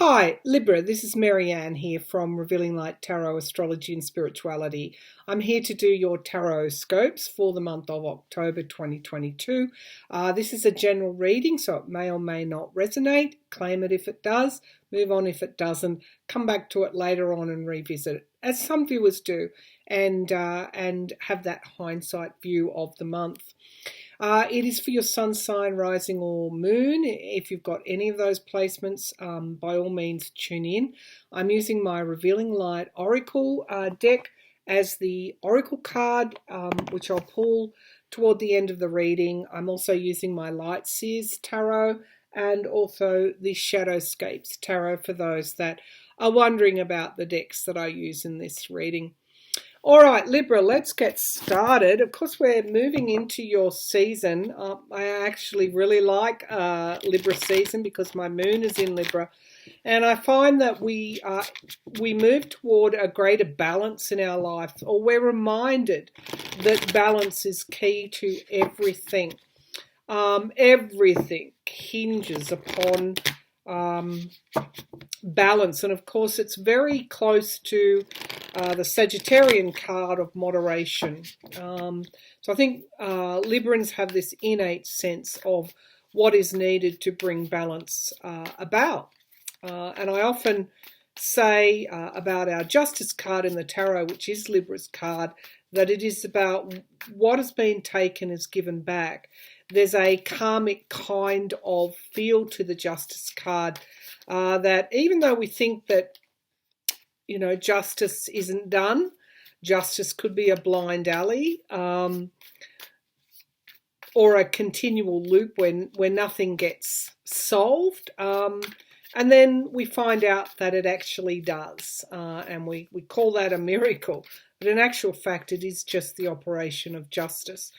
Hi, Libra, this is Marianne here from Revealing Light Tarot, Astrology and Spirituality. I'm here to do your tarot scopes for the month of October 2022. This is a general reading, so it may or may not resonate. Claim it if it does, move on if it doesn't, come back to it later on and revisit it, as some viewers do, and have that hindsight view of the month. It is for your sun sign, rising or moon. If you've got any of those placements, by all means tune in. I'm using my Revealing Light Oracle deck as the Oracle card, which I'll pull toward the end of the reading. I'm also using my Light Seers Tarot and also the Shadowscapes Tarot for those that are wondering about the decks that I use in this reading. All right, Libra, let's get started. Of course, we're moving into your season. I actually really like Libra season because my moon is in Libra. And I find that we move toward a greater balance in our life, or we're reminded that balance is key to everything. Everything hinges upon balance. And of course, it's very close to the Sagittarian card of moderation. So I think Librans have this innate sense of what is needed to bring balance about. And I often say about our Justice card in the tarot, which is Libra's card, that it is about what has been taken is given back. There's a karmic kind of feel to the Justice card that even though we think that justice isn't done, justice could be a blind alley or a continual loop where nothing gets solved. And then we find out that it actually does. And we call that a miracle. But in actual fact, it is just the operation of justice.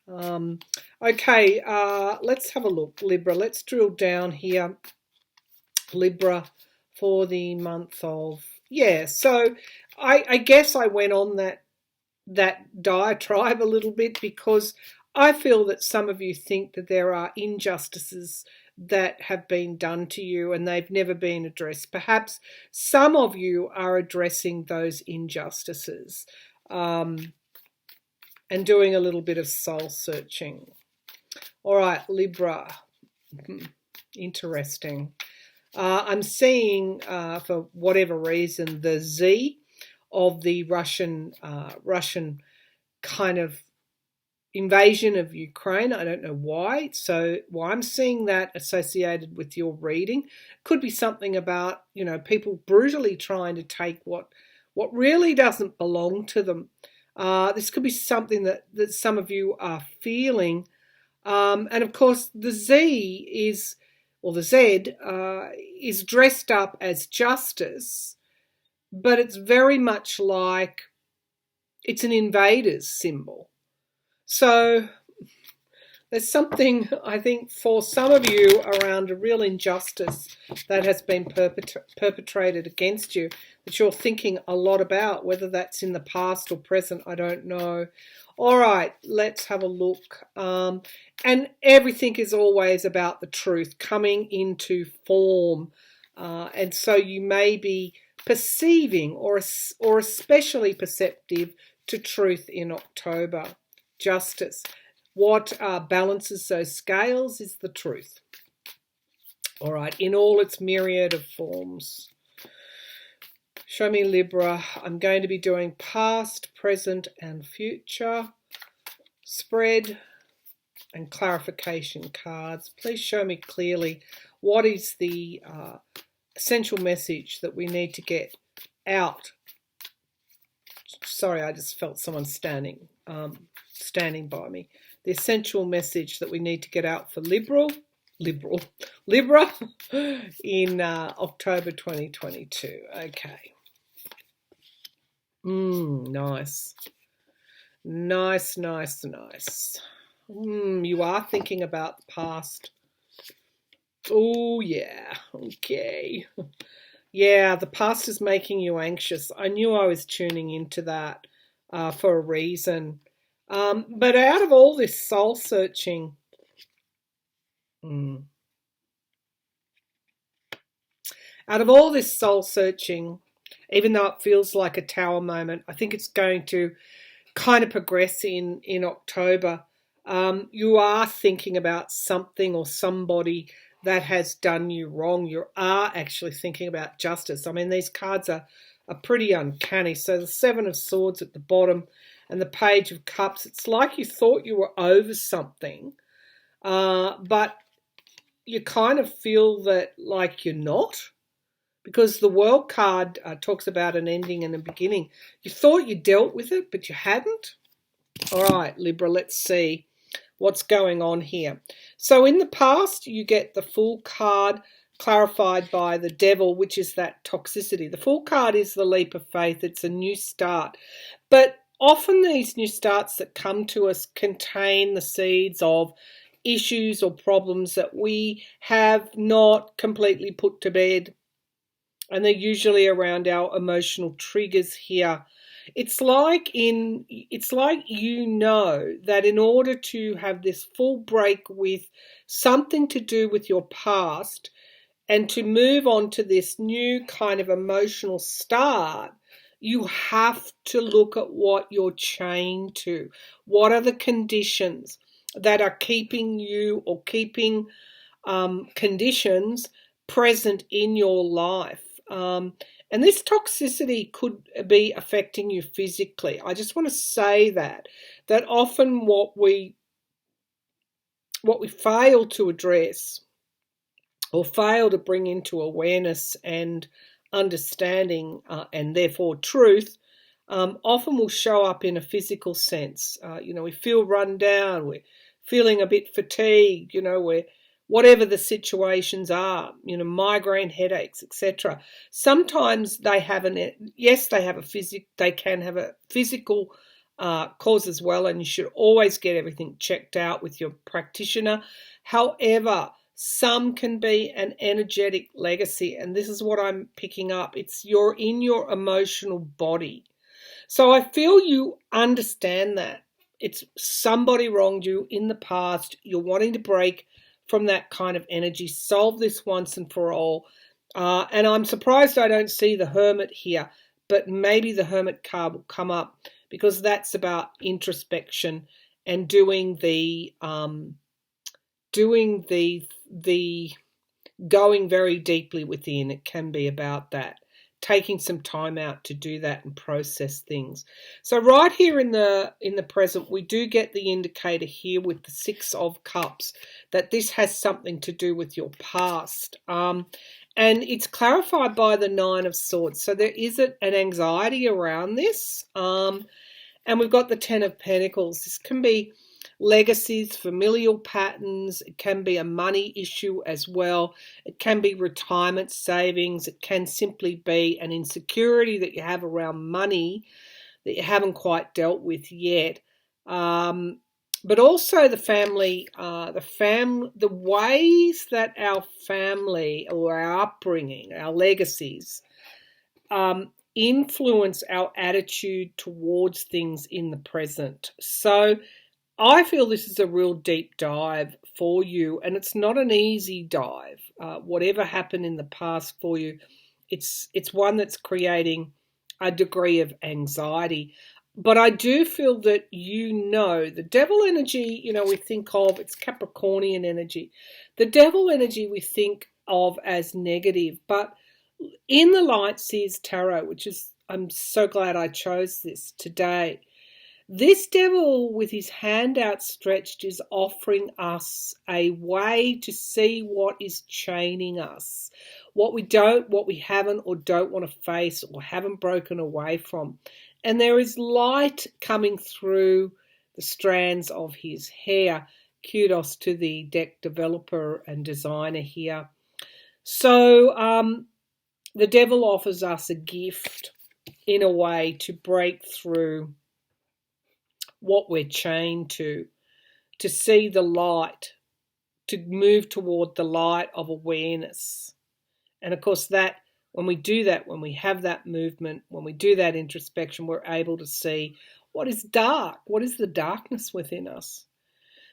Okay, let's have a look, Libra. Let's drill down here, Libra, for the month of... Yeah, so I guess I went on that diatribe a little bit because I feel that some of you think that there are injustices that have been done to you and they've never been addressed. Perhaps some of you are addressing those injustices and doing a little bit of soul searching. All right, Libra. Interesting. I'm seeing, for whatever reason, the Z of the Russian kind of invasion of Ukraine. I don't know why. So I'm seeing that associated with your reading. Could be something about, people brutally trying to take what really doesn't belong to them. This could be something that some of you are feeling. And of course, the Z is... or the Z is dressed up as justice, but it's very much like it's an invader's symbol. So there's something, I think, for some of you around a real injustice that has been perpetrated against you that you're thinking a lot about, whether that's in the past or present, I don't know. All right, let's have a look. And everything is always about the truth coming into form. And so you may be perceiving or especially perceptive to truth in October. Justice. What balances those scales is the truth. All right, in all its myriad of forms. Show me, Libra. I'm going to be doing past, present, and future spread and clarification cards. Please show me clearly what is the essential message that we need to get out. Sorry, I just felt someone standing by me. The essential message that we need to get out for Libra in October 2022. Okay. Nice. Nice. You are thinking about the past. Oh, yeah. Okay. Yeah, the past is making you anxious. I knew I was tuning into that for a reason. But out of all this soul searching, Out of all this soul searching, even though it feels like a tower moment, I think it's going to kind of progress in October. You are thinking about something or somebody that has done you wrong. You are actually thinking about justice. I mean, these cards are pretty uncanny. So the Seven of Swords at the bottom and the Page of Cups, it's like you thought you were over something, but you kind of feel that like you're not, because the World card talks about an ending and a beginning. You thought you dealt with it, but you hadn't. All right, Libra, let's see what's going on here. So in the past, you get the Fool card clarified by the Devil, which is that toxicity. The Fool card is the leap of faith. It's a new start. But often these new starts that come to us contain the seeds of issues or problems that we have not completely put to bed. And they're usually around our emotional triggers here. It's like you know that in order to have this full break with something to do with your past and to move on to this new kind of emotional start, you have to look at what you're chained to. What are the conditions that are keeping you or keeping conditions present in your life? And this toxicity could be affecting you physically. I just want to say that often what we fail to address or fail to bring into awareness and understanding and therefore truth often will show up in a physical sense. We feel run down, we're feeling a bit fatigued, we're whatever the situations are, migraine headaches, etc. Sometimes they can have a physical cause as well, and you should always get everything checked out with your practitioner. However, some can be an energetic legacy, and this is what I'm picking up. You're in your emotional body. So I feel you understand that. It's somebody wronged you in the past. You're wanting to break from that kind of energy, solve this once and for all. And I'm surprised I don't see the Hermit here, but maybe the Hermit card will come up because that's about introspection and doing the going very deeply within. It can be about that. Taking some time out to do that and process things. So right here in the present, we do get the indicator here with the Six of Cups that this has something to do with your past. And it's clarified by the Nine of Swords. So there is an anxiety around this. And we've got the Ten of Pentacles. This can be legacies, familial patterns. It can be a money issue as well. It can be retirement savings. It can simply be an insecurity that you have around money that you haven't quite dealt with yet. But also the family, the ways that our family or our upbringing, our legacies, influence our attitude towards things in the present. So I feel this is a real deep dive for you, and it's not an easy dive. Whatever happened in the past for you, it's one that's creating a degree of anxiety. But I do feel that the devil energy, we think of, it's Capricornian energy. The devil energy we think of as negative, but in the Light Seers Tarot, which is, I'm so glad I chose this today, this devil with his hand outstretched is offering us a way to see what is chaining us, what we haven't or don't want to face or haven't broken away from. And there is light coming through the strands of his hair. Kudos to the deck developer and designer here. So the devil offers us a gift in a way to break through what we're chained to see the light, to move toward the light of awareness. And of course that, when we do that, when we have that movement, when we do that introspection, we're able to see what is dark, what is the darkness within us.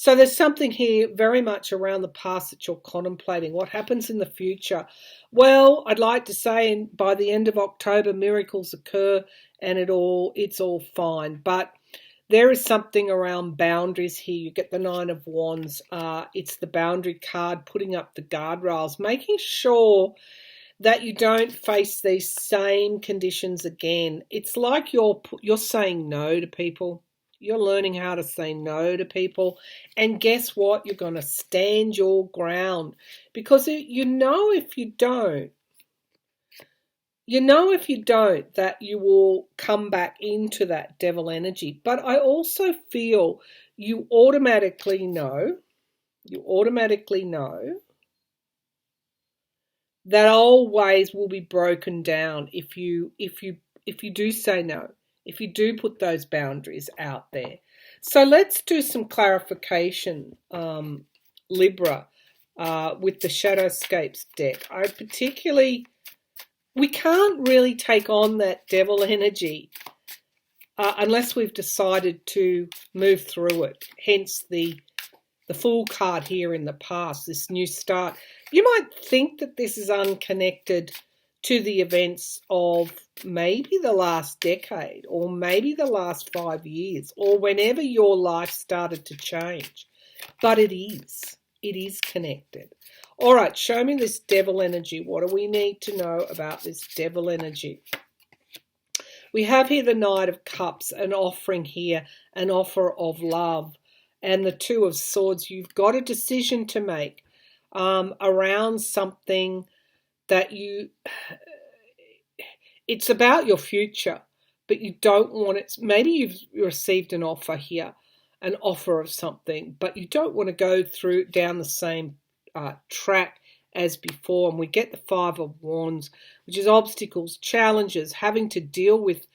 So there's something here very much around the past that you're contemplating. What happens in the future? Well, I'd like to say by the end of October, miracles occur and it's all fine. But there is something around boundaries here. You get the Nine of Wands. It's the boundary card, putting up the guardrails, making sure that you don't face these same conditions again. It's like you're saying no to people. You're learning how to say no to people. And guess what? You're going to stand your ground. Because you know if you don't, that you will come back into that devil energy. But I also feel you automatically know that old ways will be broken down if you do say no, if you do put those boundaries out there. So let's do some clarification, Libra, with the Shadowscapes deck. We can't really take on that devil energy unless we've decided to move through it. Hence the Fool card here in the past, this new start. You might think that this is unconnected to the events of maybe the last decade or maybe the last 5 years or whenever your life started to change. But it is connected. All right, show me this devil energy. What do we need to know about this devil energy? We have here the Knight of Cups, an offering here, an offer of love. And the Two of Swords. You've got a decision to make around something that it's about your future, but you don't want it. Maybe you've received an offer here, an offer of something, but you don't want to go down the same track as before. And we get the Five of Wands, which is obstacles, challenges, having to deal with,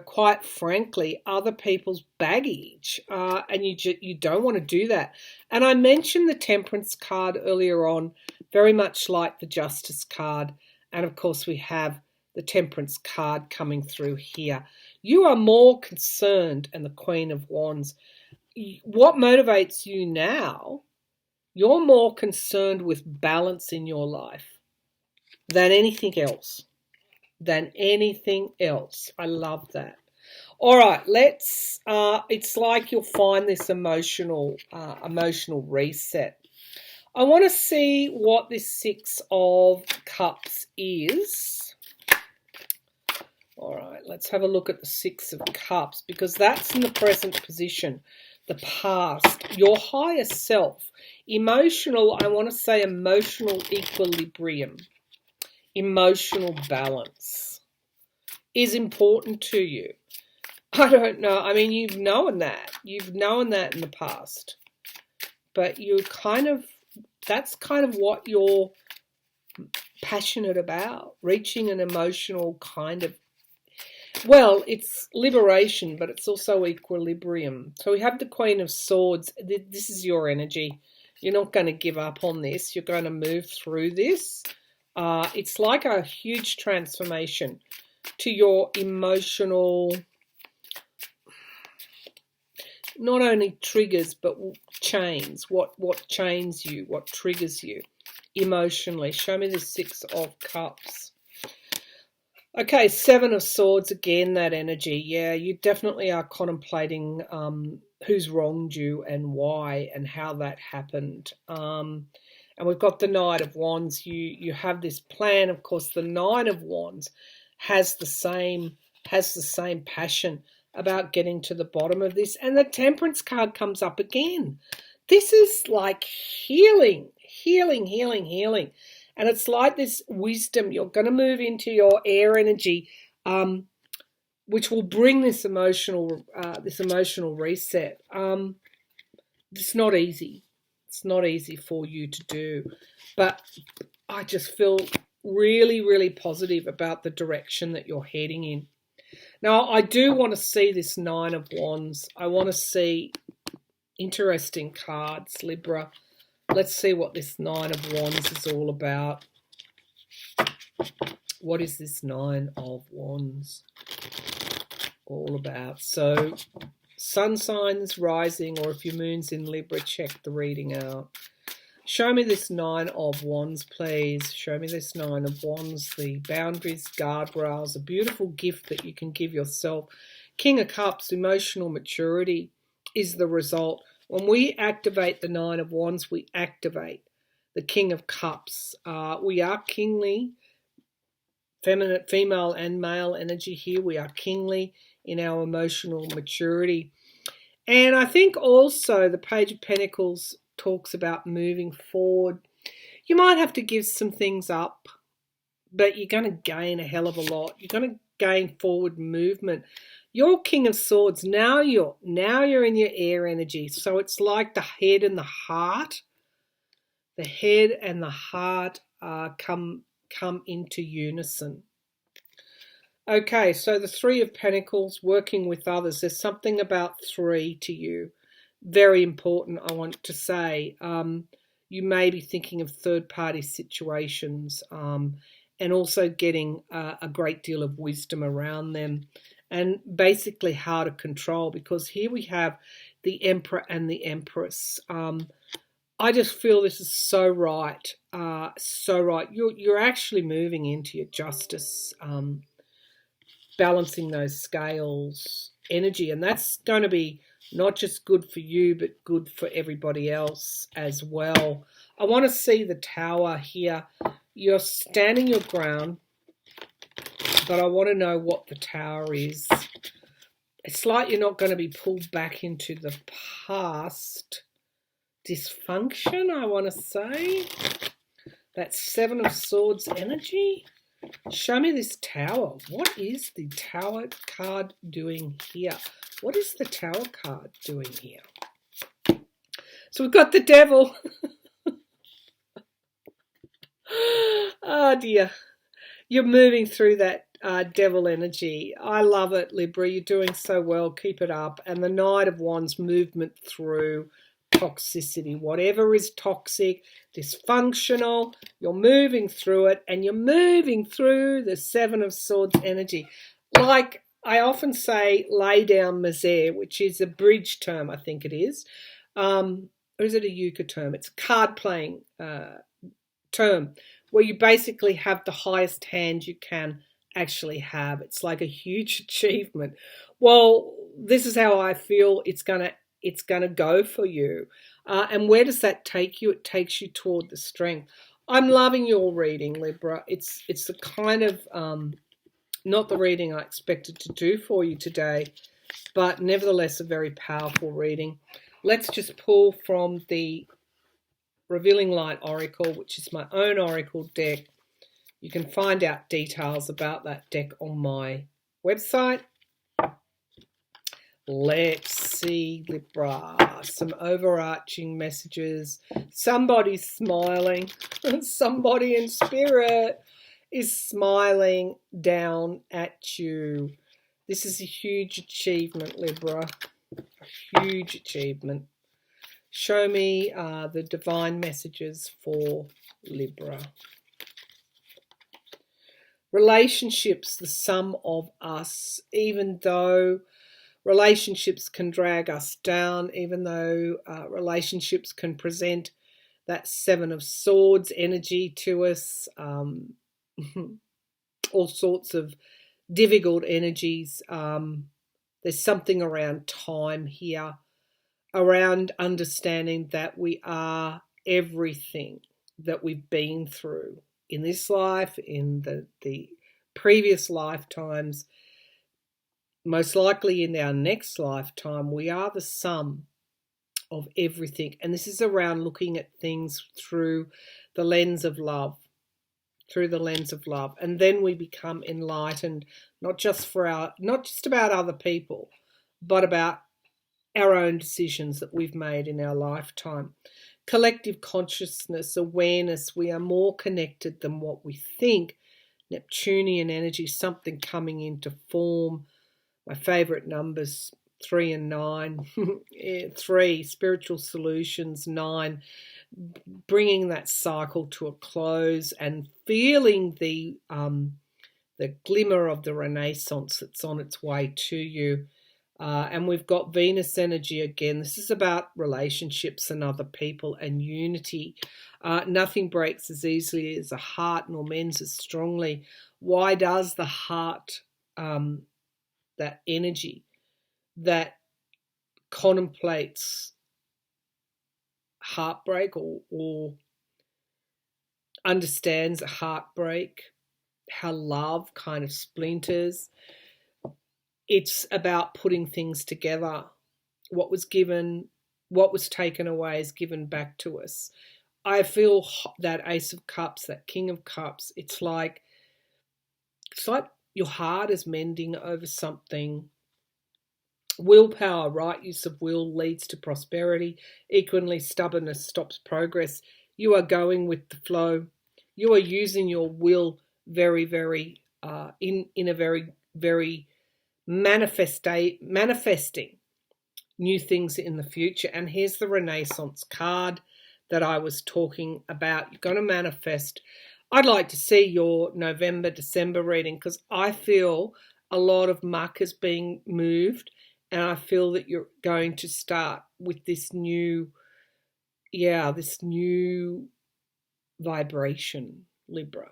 quite frankly, other people's baggage, and you don't want to do that. And I mentioned the Temperance card earlier on, very much like the Justice card, and of course we have the Temperance card coming through here. You are more concerned, and the Queen of Wands. What motivates you now? You're more concerned with balance in your life than anything else. I love that. All right, it's like you'll find this emotional reset. I want to see what this Six of Cups is. All right, let's have a look at the Six of Cups, because that's in the present position, the past, your higher self, emotional, I want to say emotional equilibrium. Emotional balance is important to you. I don't know. I mean, you've known that in the past, but that's kind of what you're passionate about, reaching an emotional kind of, well, it's liberation, but it's also equilibrium. So we have the Queen of Swords. This is your energy. You're not going to give up on this. You're going to move through this. It's like a huge transformation to your emotional, not only triggers, but chains. What chains you, what triggers you emotionally. Show me the Six of Cups. Okay, Seven of Swords, again, that energy. Yeah, you definitely are contemplating who's wronged you and why and how that happened. And we've got the Knight of Wands. You have this plan. Of course, the Nine of Wands has the same passion about getting to the bottom of this. And the Temperance card comes up again. This is like healing. And it's like this wisdom. You're going to move into your air energy, which will bring this emotional reset. It's not easy. It's not easy for you to do, but I just feel really, really positive about the direction that you're heading in. Now, I do want to see this Nine of Wands. I want to see interesting cards, Libra. Let's see what this Nine of Wands is all about. What is this Nine of Wands all about? So sun signs, rising, or if your moon's in Libra, check the reading out. Show me this Nine of Wands, please. Show me this Nine of Wands, the boundaries, guardrails, a beautiful gift that you can give yourself. King of Cups, emotional maturity is the result. When we activate the Nine of Wands, we activate the King of Cups. We are kingly, feminine, female and male energy here. We are kingly in our emotional maturity. And I think also the Page of Pentacles talks about moving forward. You might have to give some things up, but you're going to gain a hell of a lot. You're going to gain forward movement. You're King of Swords. Now you're in your air energy. So it's like the head and the heart. The head and the heart come into unison. Okay, so the Three of Pentacles, working with others. There's something about three to you. Very important, I want to say. You may be thinking of third-party situations and also getting a great deal of wisdom around them, and basically how to control, because here we have the Emperor and the Empress. I just feel this is so right, so right. You're actually moving into your justice, balancing those scales energy, and that's going to be not just good for you, but good for everybody else as well. I want to see the Tower here. You're standing your ground, but I want to know what the Tower is. It's like you're not going to be pulled back into the past dysfunction, I want to say. That Seven of Swords energy. Show me this Tower. What is the Tower card doing here? What is the Tower card doing here? So we've got the Devil. Oh dear. You're moving through that Devil energy. I love it, Libra. You're doing so well. Keep it up. And the Knight of Wands, movement through toxicity. Whatever is toxic, dysfunctional, you're moving through it, and you're moving through the Seven of Swords energy. Like I often say, lay down misère, which is a bridge term, I think it is. Or is it a euchre term? It's a card playing term where you basically have the highest hand you can actually have. It's like a huge achievement. Well, this is how I feel it's gonna go for you. And where does that take you? It takes you toward the strength. I'm loving your reading, Libra. It's the kind of not the reading I expected to do for you today, but nevertheless a very powerful reading. Let's just pull from the Revealing Light Oracle, which is my own oracle deck. You can find out details about that deck on my website. Let's see, Libra, some overarching messages. Somebody's smiling. Somebody in spirit is smiling down at you. This is a huge achievement, Libra. A huge achievement. Show me the divine messages for Libra. Relationships, the sum of us, even though relationships can drag us down, even though relationships can present that Seven of Swords energy to us, all sorts of difficult energies. There's something around time here, around understanding that we are everything that we've been through in this life, in the previous lifetimes. Most likely in our next lifetime, we are the sum of everything. And this is around looking at things through the lens of love, And then we become enlightened, not just about other people, but about our own decisions that we've made in our lifetime. Collective consciousness, awareness, we are more connected than what we think. Neptunian energy, something coming into form. My favourite numbers, 3 and 9. 3, spiritual solutions. 9, bringing that cycle to a close and feeling the glimmer of the Renaissance that's on its way to you. And we've got Venus energy again. This is about relationships and other people and unity. Nothing breaks as easily as a heart, nor mends as strongly. Why does the heart, that energy that contemplates heartbreak or understands a heartbreak, how love kind of splinters? It's about putting things together. What was given, what was taken away is given back to us. I feel that Ace of Cups, that King of Cups, it's like your heart is mending over something. Willpower, right use of will leads to prosperity. Equally, stubbornness stops progress. You are going with the flow. You are using your will very, very in a very, very manifesting new things in the future. And here's the Renaissance card that I was talking about. You're going to manifest. I'd like to see your November, December reading, because I feel a lot of muck is being moved, and I feel that you're going to start with this new, this new vibration, Libra.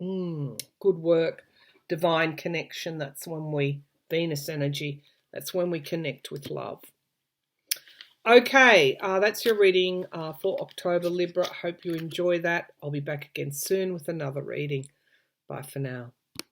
Good work. Divine connection. That's when Venus energy, that's when we connect with love. Okay, that's your reading for October, Libra. Hope you enjoy that. I'll be back again soon with another reading. Bye for now.